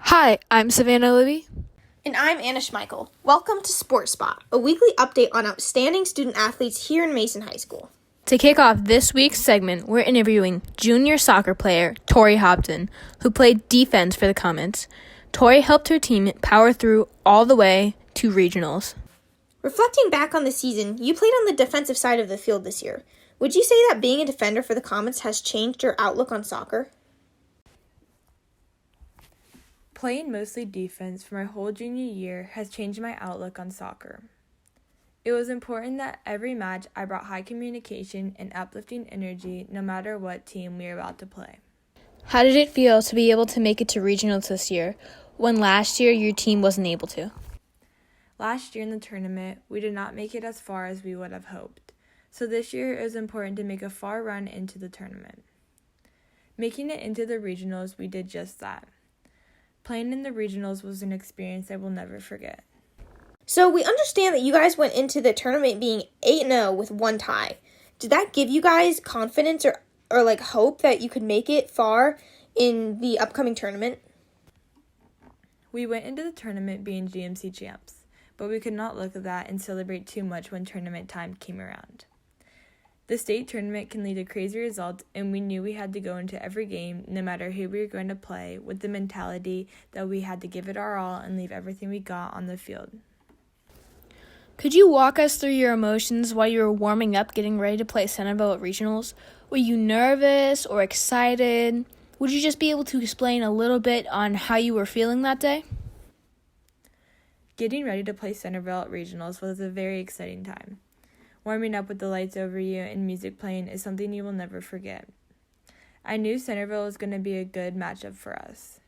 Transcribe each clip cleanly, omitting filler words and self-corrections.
Hi, I'm Savannah Libby. And I'm Anna Schmeichel. Welcome to Sports Spot, a weekly update on outstanding student athletes here in Mason High School. To kick off this week's segment, we're interviewing junior soccer player Tori Hopton, who played defense for the Comets. Tori helped her team power through all the way to regionals. Reflecting back on the season, you played on the defensive side of the field this year. Would you say that being a defender for the Comets has changed your outlook on soccer? Playing mostly defense for my whole junior year has changed my outlook on soccer. It was important that every match I brought high communication and uplifting energy no matter what team we were about to play. How did it feel to be able to make it to regionals this year, when last year your team wasn't able to? Last year in the tournament, we did not make it as far as we would have hoped. So this year it was important to make a far run into the tournament. Making it into the regionals, we did just that. Playing in the regionals was an experience I will never forget. So we understand that you guys went into the tournament being 8-0 with one tie. Did that give you guys confidence or hope that you could make it far in the upcoming tournament? We went into the tournament being GMC champs, but we could not look at that and celebrate too much when tournament time came around. The state tournament can lead to crazy results, and we knew we had to go into every game, no matter who we were going to play, with the mentality that we had to give it our all and leave everything we got on the field. Could you walk us through your emotions while you were warming up getting ready to play Centerville at regionals? Were you nervous or excited? Would you just be able to explain a little bit on how you were feeling that day? Getting ready to play Centerville at regionals was a very exciting time. Warming up with the lights over you and music playing is something you will never forget. I knew Centerville was going to be a good matchup for us.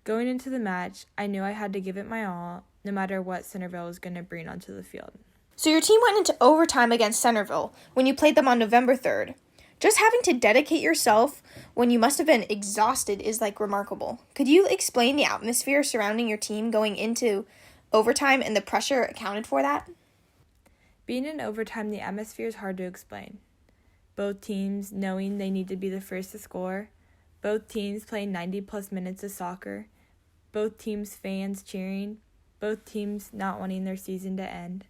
Going into the match, I knew I had to give it my all, no matter what Centerville was going to bring onto the field. So your team went into overtime against Centerville when you played them on November 3rd. Just having to dedicate yourself when you must have been exhausted is remarkable. Could you explain the atmosphere surrounding your team going into overtime and the pressure accounted for that? Being in overtime, the atmosphere is hard to explain. Both teams knowing they need to be the first to score, both teams playing 90-plus minutes of soccer, both teams' fans cheering, both teams not wanting their season to end.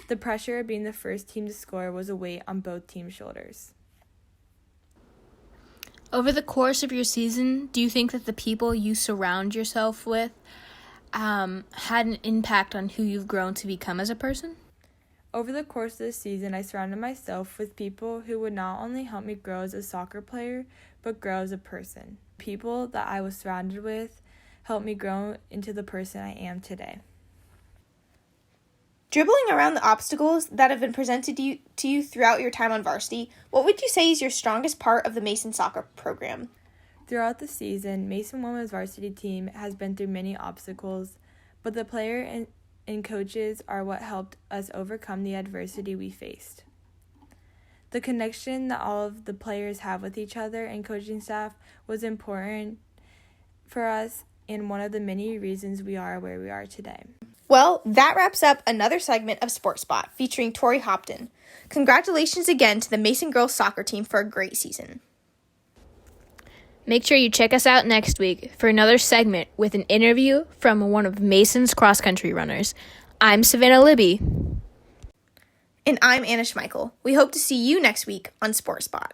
The pressure of being the first team to score was a weight on both teams' shoulders. Over the course of your season, do you think that the people you surround yourself with had an impact on who you've grown to become as a person? Over the course of the season, I surrounded myself with people who would not only help me grow as a soccer player, but grow as a person. People that I was surrounded with helped me grow into the person I am today. Dribbling around the obstacles that have been presented to you throughout your time on varsity, what would you say is your strongest part of the Mason soccer program? Throughout the season, Mason Women's varsity team has been through many obstacles, but the player and coaches are what helped us overcome the adversity we faced. The connection that all of the players have with each other and coaching staff was important for us and one of the many reasons we are where we are today. Well, that wraps up another segment of Sports Spot featuring Tori Hopton. Congratulations again to the Mason girls soccer team for a great season. Make sure you check us out next week for another segment with an interview from one of Mason's cross-country runners. I'm Savannah Libby. And I'm Anna Schmeichel. We hope to see you next week on Sports Spot.